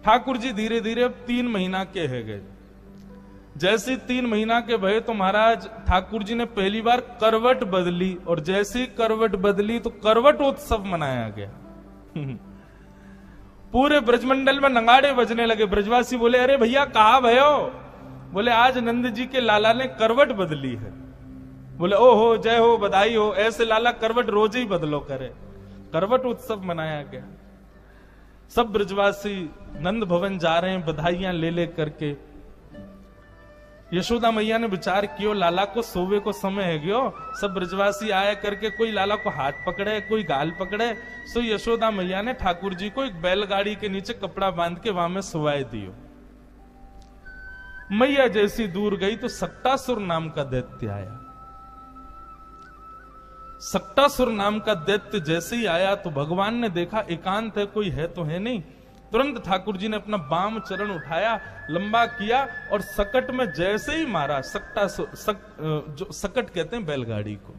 ठाकुर जी धीरे धीरे अब 3 महीना के है गए। जैसे 3 महीना के भये तो महाराज ठाकुर जी ने पहली बार करवट बदली, और जैसी करवट बदली तो करवट उत्सव मनाया गया। पूरे ब्रजमंडल में नगाड़े बजने लगे। ब्रजवासी बोले, अरे भैया कहाँ भयो? बोले, आज नंद जी के लाला ने करवट बदली है। बोले, ओ हो, जय हो, बधाई हो। ऐसे लाला करवट रोज ही बदलो करे। करवट उत्सव मनाया गया। सब ब्रजवासी नंद भवन जा रहे हैं बधाइयां ले ले करके। यशोदा मैया ने विचार कियो, लाला को सोवे को समय है गयो। सब ब्रजवासी आया करके कोई लाला को हाथ पकड़े, कोई गाल पकड़े। सो यशोदा मैया ने ठाकुर जी को एक बैलगाड़ी के नीचे कपड़ा बांध के वहां में सुवाए दियो। मैया जैसी दूर गई तो सक्टासुर नाम का दैत्य आया। सक्टासुर नाम का दैत्य जैसे ही आया तो भगवान ने देखा एकांत है, कोई है तो है नहीं। तुरंत ठाकुर जी ने अपना बाम चरण उठाया, लंबा किया और सकट में जैसे ही मारा, जो सकट कहते हैं बैलगाड़ी को,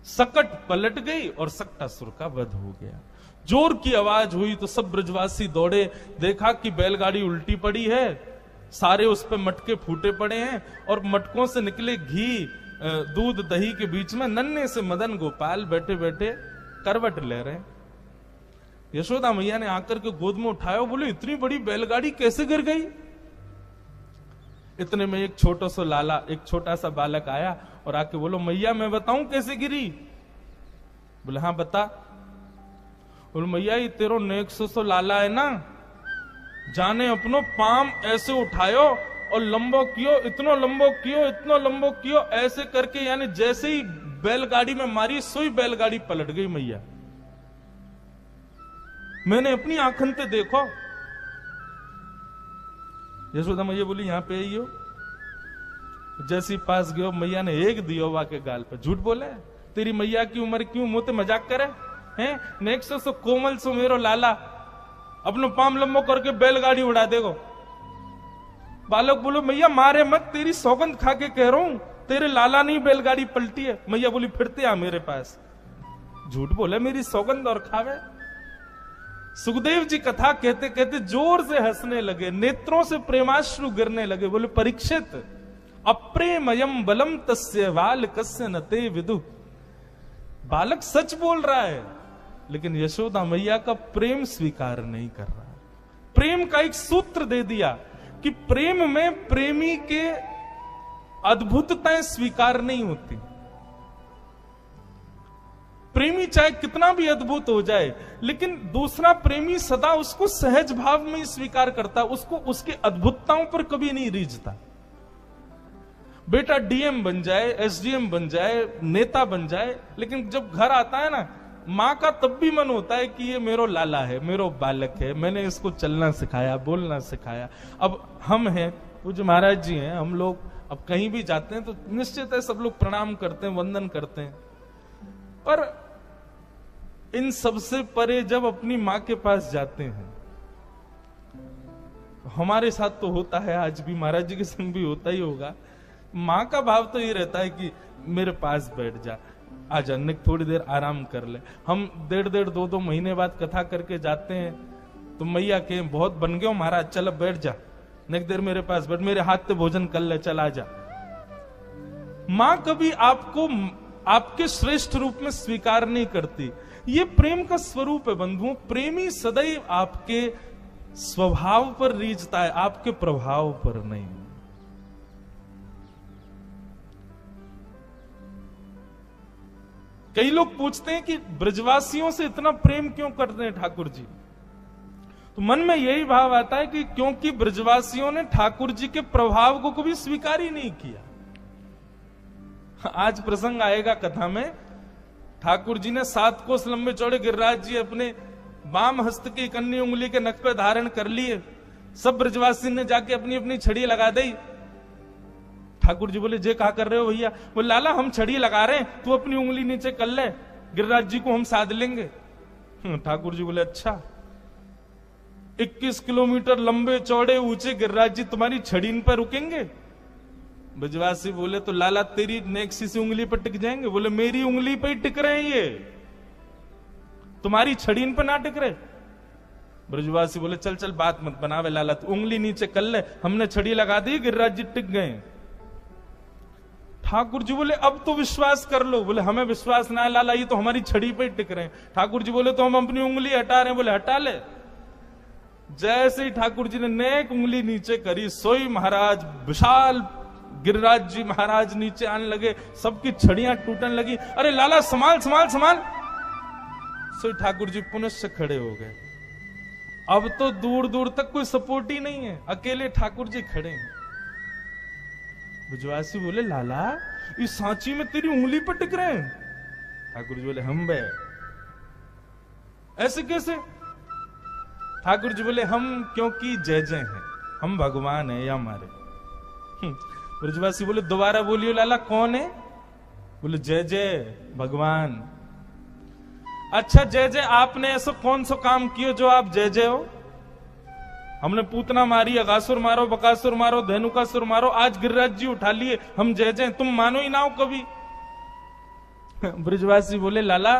सकट पलट गई और सक्टासुर का वध हो गया। जोर की आवाज हुई तो सब ब्रजवासी दौड़े, देखा कि बैलगाड़ी उल्टी पड़ी है, सारे उस पे मटके फूटे पड़े हैं और मटकों से निकले घी दूध दही के बीच में नन्हे से मदन गोपाल बैठे बैठे करवट ले रहे। यशोदा मैया ने आकर के गोद में उठाया, बोले, इतनी बड़ी बैलगाड़ी कैसे गिर गई? इतने में एक छोटा सा लाला, एक छोटा सा बालक आया और आके बोलो, मैया मैं बताऊं कैसे गिरी? बोले, हाँ बता। बोले, मैया ये तेरो नेक्सो सो लाला है ना, जाने अपनो पाम ऐसे उठायो और लंबो कियो, इतनो लंबो कियो, इतनो लंबो कियो, ऐसे करके, यानी जैसे ही बैलगाड़ी में मारी सोई बैलगाड़ी पलट गई मैया। मैंने अपनी आंखन पे देखो। यशोदा मैया बोली, यहां पे आई हो। जैसी पास गयो, मैया ने एक दियो वा के गाल पे। झूठ बोले, तेरी मैया की उम्र क्यों मुंह ते मजाक करे हैं? नेक्स्ट सो कोमल सो मेरो लाला, अपनो पाम लंबो करके बैलगाड़ी उड़ा देगो। बालक बोलो, मैया मारे मत, तेरी सौगंध खा के कह रहा हूं, तेरे लाला नहीं बैलगाड़ी पलटी है। मैया बोली, फिरते आ मेरे पास। झूठ बोले, मेरी सौगंध और खावे। सुखदेव जी कथा कहते कहते जोर से हंसने लगे, नेत्रों से प्रेमाश्रु गिरने लगे। बोले, परीक्षित, अप्रेमयम बलम तस्य बालकस्य न ते विदु। बालक सच बोल रहा है, लेकिन यशोदा मैया का प्रेम स्वीकार नहीं कर रहा। प्रेम का एक सूत्र दे दिया कि प्रेम में प्रेमी के अद्भुतताएं स्वीकार नहीं होती। प्रेमी चाहे कितना भी अद्भुत हो जाए, लेकिन दूसरा प्रेमी सदा उसको सहज भाव में स्वीकार करता, उसको उसके अद्भुतताओं पर कभी नहीं रीझता। बेटा डीएम बन जाए, एसडीएम बन जाए, नेता बन जाए, लेकिन जब घर आता है ना, मां का तब भी मन होता है कि ये मेरो लाला है, मेरो बालक है, मैंने इसको चलना सिखाया, बोलना सिखाया। अब हम हैं, पूज्य महाराज जी हैं, हम लोग अब कहीं भी जाते हैं तो निश्चित है सब लोग प्रणाम करते हैं, वंदन करते हैं, पर इन सबसे परे जब अपनी मां के पास जाते हैं, हमारे साथ तो होता है, आज भी महाराज जी के संग भी होता ही होगा, मां का भाव तो ये रहता है कि मेरे पास बैठ जा, आजा, निक थोड़ी देर आराम कर ले। हम 1.5 2 महीने बाद कथा करके जाते हैं तो मैया के बहुत बन गए महाराज, चल अब बैठ जा, निक देर मेरे पास बैठ, मेरे हाथ से भोजन कर ले, चल आजा। मां कभी आपको आपके श्रेष्ठ रूप में स्वीकार नहीं करती। ये प्रेम का स्वरूप है बंधुओं। प्रेमी सदैव आपके स्वभाव पर रीझता है, आपके प्रभाव पर नहीं। कई लोग पूछते हैं कि ब्रजवासियों से इतना प्रेम क्यों करते हैं ठाकुर जी? तो मन में यही भाव आता है कि क्योंकि ब्रजवासियों ने ठाकुर जी के प्रभाव को कभी स्वीकार ही नहीं किया। आज प्रसंग आएगा कथा में, ठाकुर जी ने 7 कोस लंबे चौड़े गिरिराज जी अपने वाम हस्त की कन्नी उंगली के नख पे धारण कर लिए। सब ब्रजवासी ने जाके अपनी अपनी छड़ी लगा दी। ठाकुर जी बोले, जे क्या कर रहे हो भैया? बोले, लाला हम छड़ी लगा रहे हैं, तू अपनी उंगली नीचे कर ले, गिरिराज जी को हम साध लेंगे। ठाकुर जी बोले, अच्छा 21 किलोमीटर लंबे चौड़े ऊंचे गिरिराज जी तुम्हारी छड़ी पर रुकेंगे? ब्रजवासी बोले, तो लाला तेरी नेक्सी से उंगली पर टिक जाएंगे? बोले, मेरी उंगली पर ही टिक रहे हैं ये, तुम्हारी छड़ी पर ना टिक रहे। ब्रजवासी बोले चल चल बात मत बनावे लाला, तू उंगली नीचे कर ले, हमने छड़ी लगा दी, गिरिराज जी टिक गए। ठाकुर जी बोले अब तो विश्वास कर लो। बोले हमें विश्वास ना है लाला, ये तो हमारी छड़ी पे टिक रहे हैं। ठाकुर जी बोले तो हम अपनी उंगली हटा रहे हैं। बोले हटा ले। जैसे ही ठाकुर जी ने नेक उंगली नीचे करी, सोई महाराज विशाल गिरिराज जी महाराज नीचे आने लगे, सबकी छड़ियां टूटने लगी। अरे लाला संभाल संभाल संभाल। सोई ठाकुर जी पुनः से खड़े हो गए। अब तो दूर दूर तक कोई सपोर्ट ही नहीं है, अकेले ठाकुर जी खड़े हैं। ब्रजवासी बोले लाला इस सांची में तेरी उंगली पर टिक रहे हैं। ठाकुर जी बोले हम बे ऐसे कैसे? ठाकुर जी बोले हम क्योंकि जय जय हैं, हम भगवान है या हमारे। ब्रजवासी बोले दोबारा बोलियो लाला कौन है? बोले जय जय भगवान। अच्छा जय जय, आपने ऐसा कौन सा काम किया जो आप जय जय हो? हमने पूतना मारी, अगासुर मारो, बकासुर मारो, धेनुकासुर मारो, आज गिरिराज जी उठा लिए, हम जय जय, तुम मानो ही ना हो कभी। ब्रजवासी बोले लाला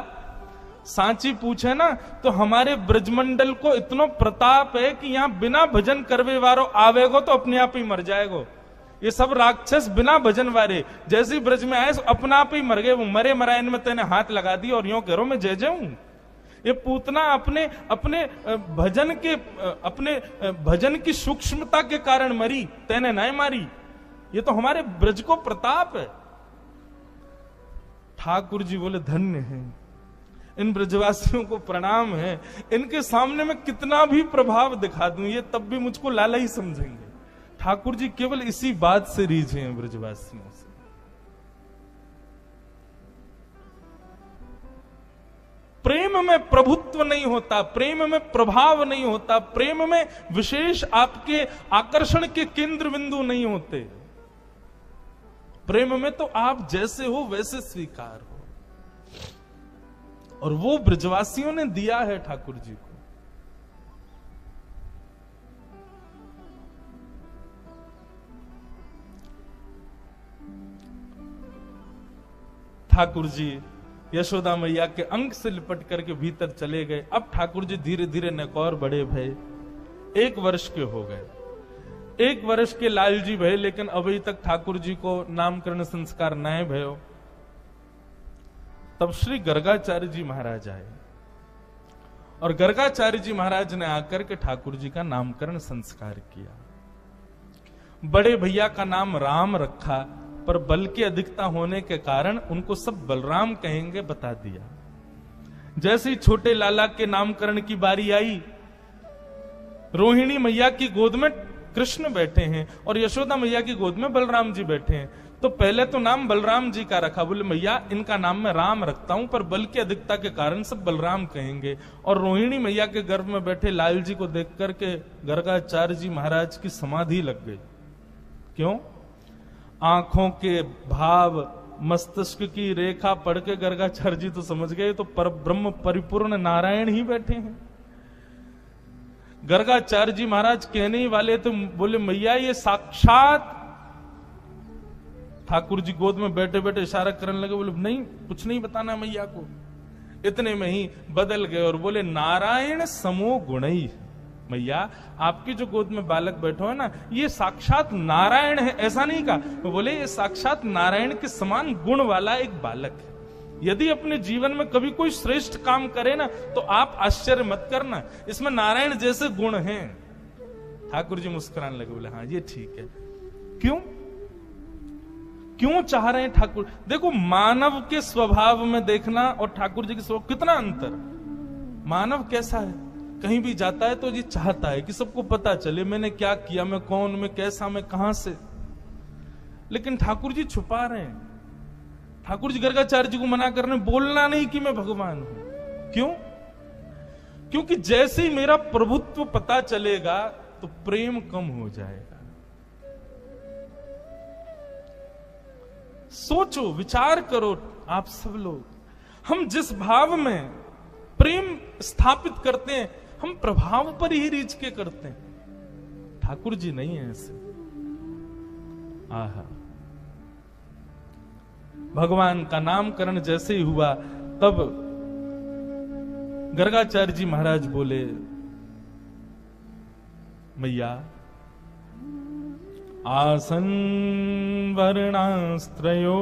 सांची पूछे ना तो हमारे ब्रजमंडल को इतना प्रताप है कि यहाँ बिना भजन करवे वारो आवेगो तो अपने आप ही मर जाएगो। ये सब राक्षस बिना भजन वारे जैसे ही ब्रज में आए अपने आप ही मर गए। वो मरे मरायन में तेने हाथ लगा दी और यूं करो मैं जय जाऊं। ये पूतना अपने अपने भजन की सूक्ष्मता के कारण मरी, तेने नहीं मारी। ये तो हमारे ब्रज को प्रताप है। ठाकुर जी बोले धन्य है, इन ब्रजवासियों को प्रणाम है, इनके सामने मैं कितना भी प्रभाव दिखा दूं ये तब भी मुझको लाला ही समझेंगे। ठाकुर जी केवल इसी बात से रीझे हैं ब्रजवासियों से। प्रेम में प्रभुत्व नहीं होता, प्रेम में प्रभाव नहीं होता, प्रेम में विशेष आपके आकर्षण के केंद्र बिंदु नहीं होते। प्रेम में तो आप जैसे हो वैसे स्वीकार हो, और वो ब्रजवासियों ने दिया है ठाकुर जी को। ठाकुर जी यशोदा मैया के अंक से लिपट करके भीतर चले गए। अब ठाकुर जी धीरे धीरे नकौर बड़े भय, 1 वर्ष के हो गए। 1 वर्ष के लाल जी भय, लेकिन अभी तक ठाकुर जी को नामकरण संस्कार नए भयो। तब श्री गर्गाचार्य जी महाराज आए और गर्गाचार्य जी महाराज ने आकर के ठाकुर जी का नामकरण संस्कार किया। बड़े भैया का नाम राम रखा, पर बल की अधिकता होने के कारण उनको सब बलराम कहेंगे बता दिया। जैसे ही छोटे लाला के नामकरण की बारी आई, रोहिणी मैया की गोद में कृष्ण बैठे हैं और यशोदा मैया की गोद में बलराम जी बैठे हैं। तो पहले तो नाम बलराम जी का रखा। बोले मैया इनका नाम मैं राम रखता हूं, पर बल की अधिकता के कारण सब बलराम कहेंगे। और रोहिणी मैया के गर्भ में बैठे लाल जी को देख करके गर्गाचार्य जी महाराज की समाधि लग गई। क्यों? आंखों के भाव, मस्तिष्क की रेखा पढ़ के गर्गाचार्य जी तो समझ गए तो पर ब्रह्म परिपूर्ण नारायण ही बैठे हैं। गर्गाचार्य जी महाराज कहने ही वाले तो बोले मैया ये साक्षात, ठाकुर जी गोद में बैठे बैठे इशारा करने लगे। बोले नहीं कुछ नहीं बताना मैया को। इतने में ही बदल गए और बोले नारायण समो गुणई। मैया आपकी जो गोद में बालक बैठो है ना, ये साक्षात नारायण है। ऐसा नहीं कहा, तो बोले ये साक्षात नारायण के समान गुण वाला एक बालक है। यदि अपने जीवन में कभी कोई श्रेष्ठ काम करे ना तो आप आश्चर्य मत करना, इसमें नारायण जैसे गुण हैं। ठाकुर जी मुस्कुराने लगे। बोले हाँ ये ठीक है। क्यों क्यों चाह रहे हैं ठाकुर? देखो मानव के स्वभाव में देखना और ठाकुर जी के स्वभाव कितना अंतर। मानव कैसा है, कहीं भी जाता है तो ये चाहता है कि सबको पता चले मैंने क्या किया, मैं कौन, मैं कैसा, मैं कहां से। लेकिन ठाकुर जी छुपा रहे हैं। ठाकुर जी गर्गाचार्य जी को मना कर रहे हैं, बोलना नहीं कि मैं भगवान हूं। क्यों? क्योंकि जैसे ही मेरा प्रभुत्व पता चलेगा तो प्रेम कम हो जाएगा। सोचो, विचार करो आप सब लोग, हम जिस भाव में प्रेम स्थापित करते हैं हम प्रभाव पर ही रीझ के करते हैं। ठाकुर जी नहीं है ऐसे। आहा, भगवान का नामकरण जैसे ही हुआ तब गर्गाचार्य जी महाराज बोले मैया आसन वर्णास्त्रयो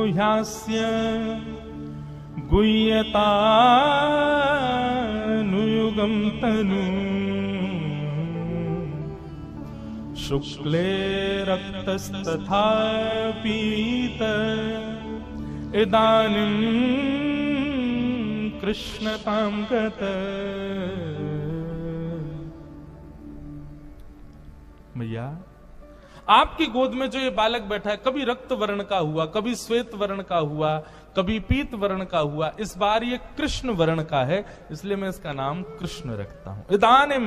ह्यास्य गुह्यतानुयुगं तनु शुक्ले रक्तस्तथा पीत इदानीं कृष्णतां गत। मैया आपकी गोद में जो ये बालक बैठा है, कभी रक्त वर्ण का हुआ, कभी श्वेत वर्ण का हुआ, कभी पीत वर्ण का हुआ, इस बार ये कृष्ण वर्ण का है, इसलिए मैं इसका नाम कृष्ण रखता हूं। इदानीम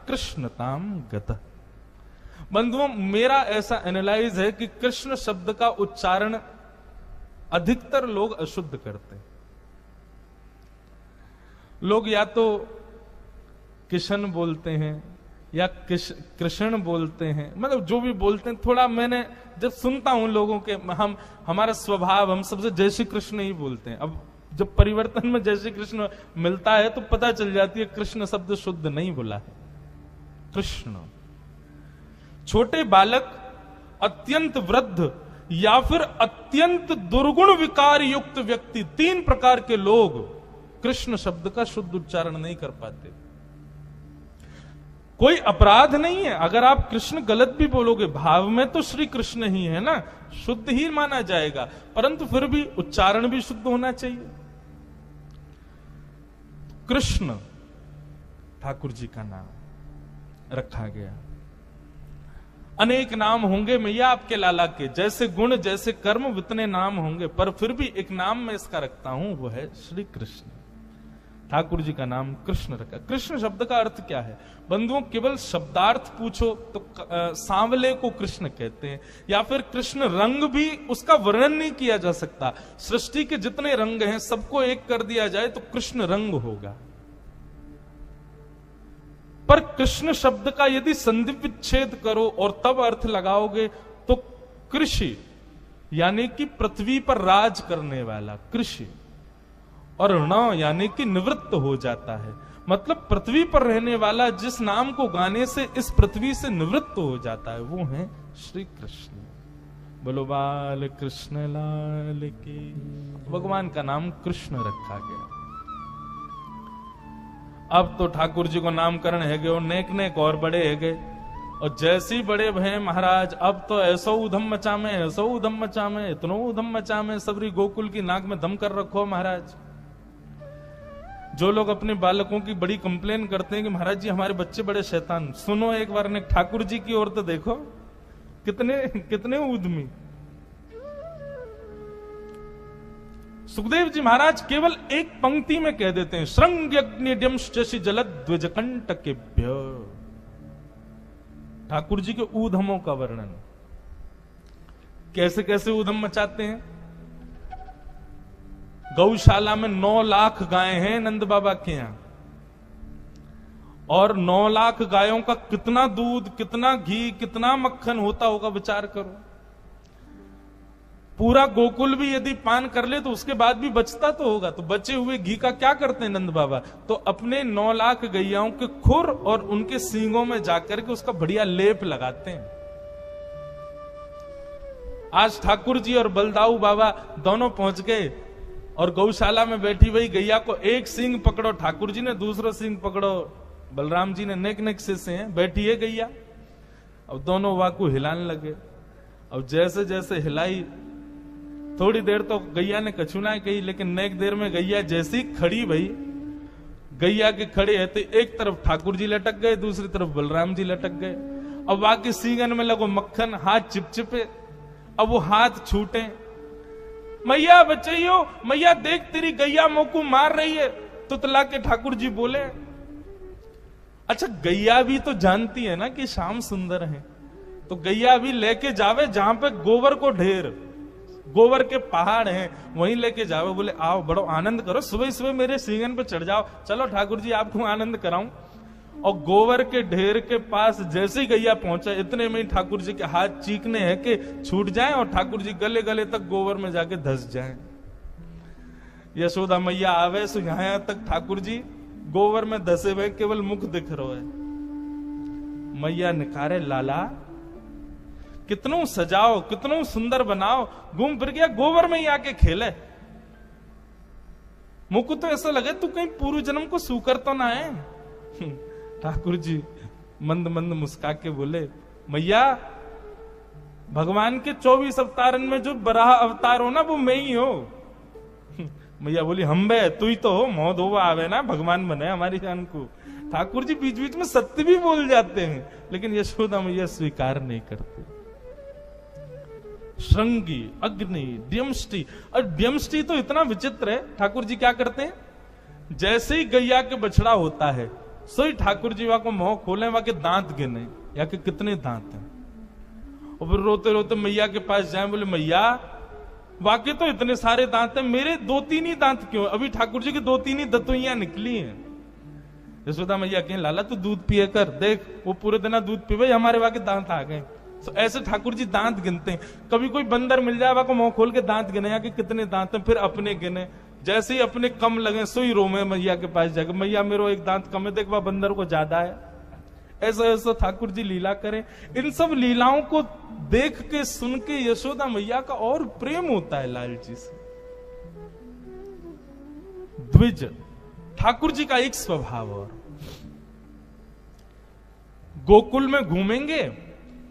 कृष्णताम गतः। बंधुओं, मेरा ऐसा एनालाइज है कि कृष्ण शब्द का उच्चारण अधिकतर लोग अशुद्ध करते हैं। लोग या तो किशन बोलते हैं या कृष्ण बोलते हैं, मतलब जो भी बोलते हैं। थोड़ा मैंने जब सुनता हूं लोगों के, हमारा स्वभाव, हम सबसे जय श्री कृष्ण ही बोलते हैं। अब जब परिवर्तन में जय श्री कृष्ण मिलता है तो पता चल जाती है कृष्ण शब्द शुद्ध नहीं बोला है। कृष्ण, छोटे बालक, अत्यंत वृद्ध या फिर अत्यंत दुर्गुण विकार युक्त व्यक्ति, 3 प्रकार के लोग कृष्ण शब्द का शुद्ध उच्चारण नहीं कर पाते। कोई अपराध नहीं है अगर आप कृष्ण गलत भी बोलोगे, भाव में तो श्री कृष्ण ही है ना, शुद्ध ही माना जाएगा, परंतु फिर भी उच्चारण भी शुद्ध होना चाहिए। कृष्ण ठाकुर जी का नाम रखा गया। अनेक नाम होंगे मैया आपके लाला के, जैसे गुण जैसे कर्म उतने नाम होंगे, पर फिर भी एक नाम मैं इसका रखता हूं, वो है श्री कृष्ण। ठाकुर जी का नाम कृष्ण रखा। कृष्ण शब्द का अर्थ क्या है बंधुओं? केवल शब्दार्थ पूछो तो सांवले को कृष्ण कहते हैं, या फिर कृष्ण रंग भी उसका वर्णन नहीं किया जा सकता। सृष्टि के जितने रंग हैं सबको एक कर दिया जाए तो कृष्ण रंग होगा। पर कृष्ण शब्द का यदि संधि विच्छेद करो और तब अर्थ लगाओगे तो कृषि, यानी कि पृथ्वी पर राज करने वाला कृषि, और न यानी कि निवृत्त हो जाता है। मतलब पृथ्वी पर रहने वाला, जिस नाम को गाने से इस पृथ्वी से निवृत्त हो जाता है, वो है श्री कृष्ण। बोलो बाल कृष्ण लाल की। भगवान का नाम कृष्ण रखा गया। अब तो ठाकुर जी को नामकरण है गए और नेक नेक और बड़े है गए, और जैसे ही बड़े भय महाराज, अब तो ऐसो उधम मचा में, ऐसो उधम मचा में, इतनो उधम मचा में, सबरी गोकुल की नाक में दम कर रखो महाराज। जो लोग अपने बालकों की बड़ी कंप्लेन करते हैं कि महाराज जी हमारे बच्चे बड़े शैतान, सुनो एक बार ने ठाकुर जी की ओर तो देखो, कितने कितने उद्यमी। सुखदेव जी महाराज केवल एक पंक्ति में कह देते हैं, श्रृंग्यग्निड्यम शशि जलद्विजकंटकेभ्य। ठाकुर जी के ऊधमों का वर्णन, कैसे कैसे ऊधम मचाते हैं। गौशाला में 9 लाख गायें हैं नंद बाबा के यहां, और 9 लाख गायों का कितना दूध, कितना घी, कितना मक्खन होता होगा, विचार करो। पूरा गोकुल भी यदि पान कर ले तो उसके बाद भी बचता तो होगा, तो बचे हुए घी का क्या करते हैं नंद बाबा? तो अपने 9 लाख गैयाओं के खुर और उनके सींगों में जाकर के उसका बढ़िया लेप लगाते हैं। आज ठाकुर जी और बलदाऊ बाबा दोनों पहुंच गए और गौशाला में बैठी हुई गैया को एक सींग पकड़ो ठाकुर जी ने, दूसरा सींग पकड़ो बलराम जी ने, नेक नेक से हैं, बैठी है गैया। अब दोनों वाकू हिलाने लगे। अब जैसे जैसे हिलाई, थोड़ी देर तो गैया ने कछुना कही, लेकिन नेक देर में गैया जैसी खड़ी भई, गैया के खड़े है तो एक तरफ ठाकुर जी लटक गए, दूसरी तरफ बलराम जी लटक गए। अब बाकी सींगन में लगो मक्खन, हाथ चिपचिपे। अब वो हाथ छूटे, मैया बचाइयो, मैया देख तेरी गैया मोकू मार रही है। तुतला के ठाकुर जी बोले, अच्छा गैया भी तो जानती है ना कि श्याम सुंदर है, तो गैया भी लेके जावे जहां पे गोबर को ढेर, गोबर के पहाड़ हैं, वहीं लेके जावे। बोले आओ बड़ो आनंद करो, सुबह सुबह मेरे सींगन पे चढ़ जाओ, चलो ठाकुर जी आपको आनंद कराऊं। और गोबर के ढेर के पास जैसे ही गैया पहुंचा, इतने में ही ठाकुर जी के हाथ चीखने हैं कि छूट जाएं और ठाकुर जी गले गले तक गोबर में जाके धस जाएं। यशोदा मैया आवे सो यहां तक ठाकुर जी गोबर में धसे हुए, केवल मुख दिख रहा है। मैया निकारे लाला कितनों सजाओ, कितनों सुंदर बनाओ, घूम फिर गया गोबर में ही आके खेले। मुझको तो ऐसा लगे तू कहीं पूर्व जन्म को सूकर तो ना है। ठाकुर जी मंद मंद मुस्का के बोले, मैया भगवान के 24 अवतारन में जो बराह अवतार हो ना वो मैं ही हो। मैया बोली, हम बे तू ही तो हो, मौत हो आवे ना भगवान बने हमारी जान को। ठाकुर जी बीच बीच में सत्य भी बोल जाते हैं, लेकिन यशोदा मैया स्वीकार नहीं करते। श्रृंगी, अग्नि, द्यमष्टि, और द्यमष्टि तो इतना विचित्र है। ठाकुर जी क्या करते हैं, जैसे ही गैया के बछड़ा होता है सो ही ठाकुर जी वहां को मुंह खोले, वहां के दांत गिने या के कितने दांत हैं, और फिर रोते रोते मैया के पास जाए, बोले मैया वाकई तो इतने सारे दांत हैं, मेरे 2-3 ही दांत क्यों? अभी ठाकुर जी की 2-3 ही दतुइयां निकली हैं। यशोदा मैया कहें, लाला तू दूध पिए कर देख, वो पूरे दिन दूध पीवे, हमारे वहां के दांत आ गए। तो ऐसे ठाकुर जी दांत गिनते हैं। कभी कोई बंदर मिल जाए वहां को मुंह खोल के दांत गिने, या कि कितने दांत हैं, फिर अपने गिने, जैसे ही अपने कम लगे सो ही रोमे मैया के पास जाकर, मैया मेरो एक दांत कम है, देख वह बंदर को ज्यादा है। ऐसा ऐसा ठाकुर जी लीला करें। इन सब लीलाओं को देख के सुन के यशोदा मैया का और प्रेम होता है लाल जी से। द्विज ठाकुर जी का एक स्वभाव, और गोकुल में घूमेंगे,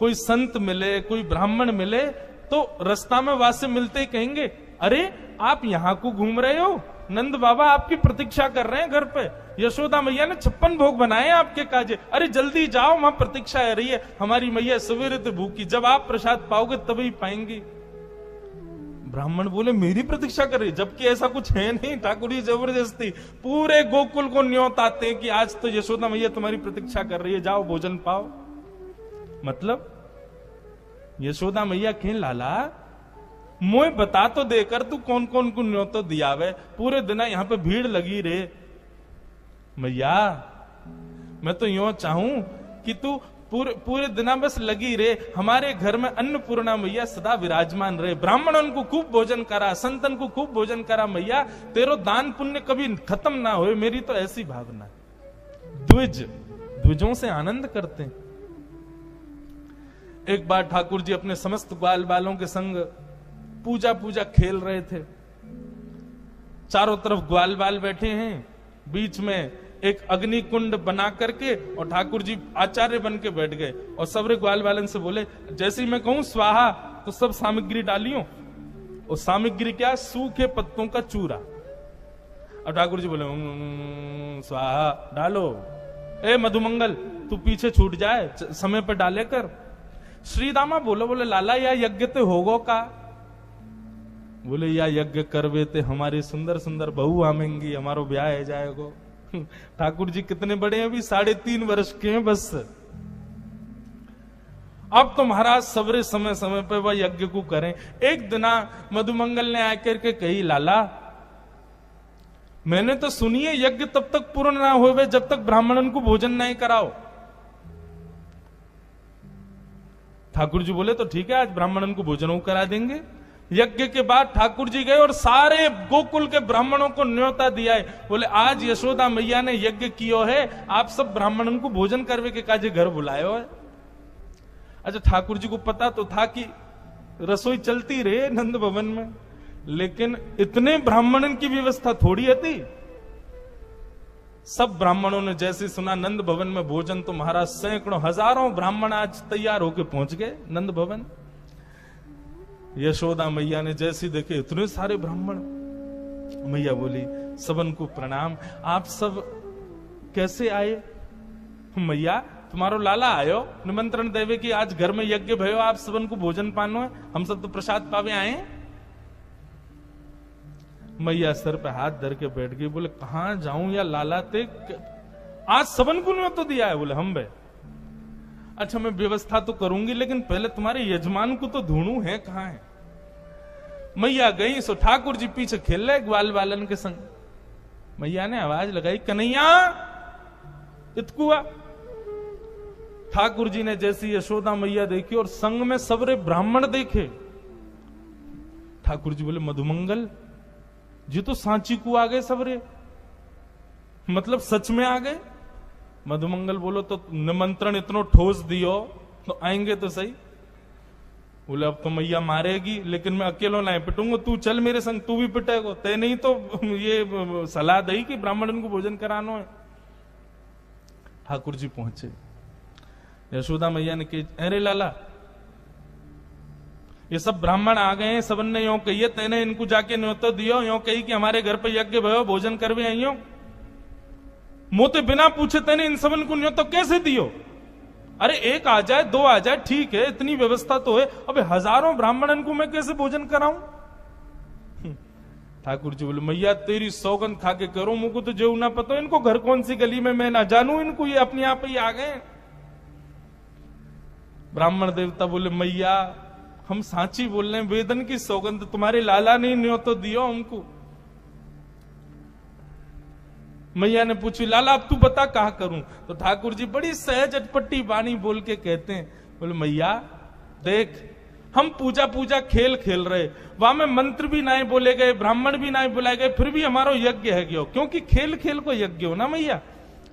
कोई संत मिले, कोई ब्राह्मण मिले, तो रास्ता में वासे मिलते ही कहेंगे, अरे आप यहां को घूम रहे हो, नंद बाबा आपकी प्रतीक्षा कर रहे हैं घर पे, यशोदा मैया ने 56 भोग बनाए आपके काजे, अरे जल्दी जाओ वहां प्रतीक्षा है रही है, हमारी मैया सवेरे तो भूखी, जब आप प्रसाद पाओगे तभी पाएंगी। ब्राह्मण बोले, मेरी प्रतीक्षा कर रही, जबकि ऐसा कुछ है नहीं। ठाकुर जी जबरदस्ती पूरे गोकुल को न्योत आते हैं कि आज तो यशोदा मैया तुम्हारी प्रतीक्षा कर रही है, जाओ भोजन पाओ। मतलब यशोदा मैया कहें, लाला मोए बता तो देकर तू कौन कौन को न्योतो दियावे, पूरे दिन यहाँ पे भीड़ लगी रे। मैया मैं तो यूं चाहूं कि तू पूरे दिन बस लगी रे, हमारे घर में अन्नपूर्णा मैया सदा विराजमान रहे, ब्राह्मणों को खूब भोजन करा, संतन को खूब भोजन करा, मैया तेरो दान पुण्य कभी खत्म ना हो, मेरी तो ऐसी भावना। द्विजों से आनंद करते हैं। एक बार ठाकुर जी अपने समस्त ग्वाल बालों के संग पूजा खेल रहे थे। चारों तरफ ग्वाल बाल बैठे हैं, बीच में एक अग्नि कुंड बना करके, और ठाकुर जी आचार्य बन के बैठ गए, और सबरे ग्वाल बालन से बोले, जैसे ही मैं कहूं स्वाहा तो सब सामग्री डालियो, और सामग्री क्या, सूखे पत्तों का चूरा। और ठाकुर जी बोले स्वाहा डालो, ए मधुमंगल तू पीछे छूट जाए, समय पर डाले कर। श्रीदामा बोले लाला या यज्ञ ते होगो का? बोले या यज्ञ करवे ते हमारी सुंदर सुंदर बहू आमेंगी, हमारो ब्याह है जाएगो। ठाकुर जी कितने बड़े हैं, अभी 3.5 वर्ष के हैं बस। अब तो महाराज सबरे समय समय पे वह यज्ञ को करें। एक दिना मधुमंगल ने आकर के कही, लाला मैंने तो सुनिए यज्ञ तब तक पूर्ण ना होवे जब तक ब्राह्मणन को भोजन नहीं कराओ। ठाकुर जी बोले तो ठीक है, आज ब्राह्मणन को भोजन करा देंगे। यज्ञ के बाद ठाकुर जी गए और सारे गोकुल के ब्राह्मणों को न्योता दिया है। बोले आज यशोदा मैया ने यज्ञ कियो है, आप सब ब्राह्मणों को भोजन करवे के काजे घर बुलायो है। अच्छा ठाकुर जी को पता तो था कि रसोई चलती रहे नंद भवन में, लेकिन इतने ब्राह्मणन की व्यवस्था थोड़ी थी। सब ब्राह्मणों ने जैसे सुना नंद भवन में भोजन, तो महाराज सैकड़ों हजारों ब्राह्मण आज तैयार होकर पहुंच गए नंद भवन। यशोदा मैया ने जैसे देखे इतने सारे ब्राह्मण, मैया बोली सबन को प्रणाम, आप सब कैसे आए? मैया तुम्हारो लाला आयो निमंत्रण देवे कि आज घर में यज्ञ भयो, आप सबन को भोजन पानो है, हम सब तो प्रसाद पावे आए। मैया सर पे हाथ धर के बैठ गई, बोले कहां जाऊं या लाला ते, आज सबन को नहीं तो दिया है। बोले हम बे, अच्छा मैं व्यवस्था तो करूंगी, लेकिन पहले तुम्हारे यजमान को तो ढूंढू है कहां है। मैया गई सो ठाकुर जी पीछे खेल रहे ग्वाल बालन के संग। मैया ने आवाज लगाई, कन्हैया इतकुआ। ठाकुर जी ने जैसी यशोदा मैया देखी और संग में सबरे ब्राह्मण देखे, ठाकुर जी बोले मधुमंगल जी तो सांची को आ गए सबरे, मतलब सच में आ गए। मधुमंगल बोलो तो निमंत्रण इतनो ठोस दियो तो आएंगे तो सही। बोले अब तो मैया मारेगी, लेकिन मैं अकेलो नहीं पिटूंगा, तू चल मेरे संग, तू भी पिटेगो। ते नहीं तो ये सलाह दी कि ब्राह्मण को भोजन कराना है। ठाकुर जी पहुंचे, यशोदा मैया ने कही, अरे लाला ये सब ब्राह्मण आ गए हैं, सबन ने यो कही, तेने इनको जाके न्योता दियो, यो कही कि हमारे घर पे यज्ञ भयो, भोजन करवे आइयो। मोते बिना पूछे तेने इन सबन को न्योता कैसे दियो? अरे एक आ जाए, दो आ जाए, ठीक है, इतनी व्यवस्था तो है, अबे हजारों ब्राह्मणन को मैं कैसे भोजन कराऊं? ठाकुर जी बोले, मैया तेरी सौगंध खा के करो, मुझको तो जो ना पता इनको घर कौन सी गली में मैं ना जानू, इनको ये अपने आप ही आ गए। ब्राह्मण देवता बोले, मैया हम सांची बोल रहे हैं, वेदन की सौगंध तुम्हारे लाला ने न्यो तो दियो हमको। मैया ने पूछी, लाला अब तू बता कहा करूं? तो ठाकुर जी बड़ी सहज अटपटी वाणी बोल के कहते हैं, बोले मैया देख, हम पूजा पूजा खेल खेल रहे, वहां में मंत्र भी नहीं बोले गए, ब्राह्मण भी नहीं बुलाए गए, फिर भी हमारा यज्ञ है गयो, क्योंकि खेल खेल को यज्ञ हो ना मैया।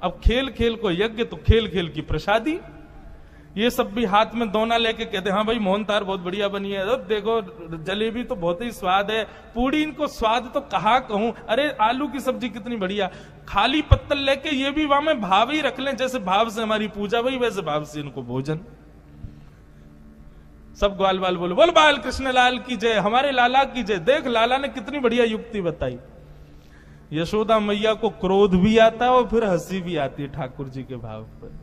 अब खेल खेल को यज्ञ तो खेल खेल की प्रसादी। ये सब भी हाथ में दोना लेके कहते, हाँ भाई मोहन तार बहुत बढ़िया बनी है, देखो जलेबी तो बहुत ही स्वाद है, पूड़ी इनको स्वाद तो कहा कहूं, अरे आलू की सब्जी कितनी बढ़िया। खाली पत्तल लेके ये भी वहां में भाव ही रख लें, जैसे भाव से हमारी पूजा वही वैसे भाव से इनको भोजन। सब ग्वाल बाल बोलो, बोल बाल कृष्ण लाल की जय, हमारे लाला की जय। देख लाला ने कितनी बढ़िया युक्ति बताई। यशोदा मैया को क्रोध भी आता है और फिर हंसी भी आती है ठाकुर जी के भाव पर।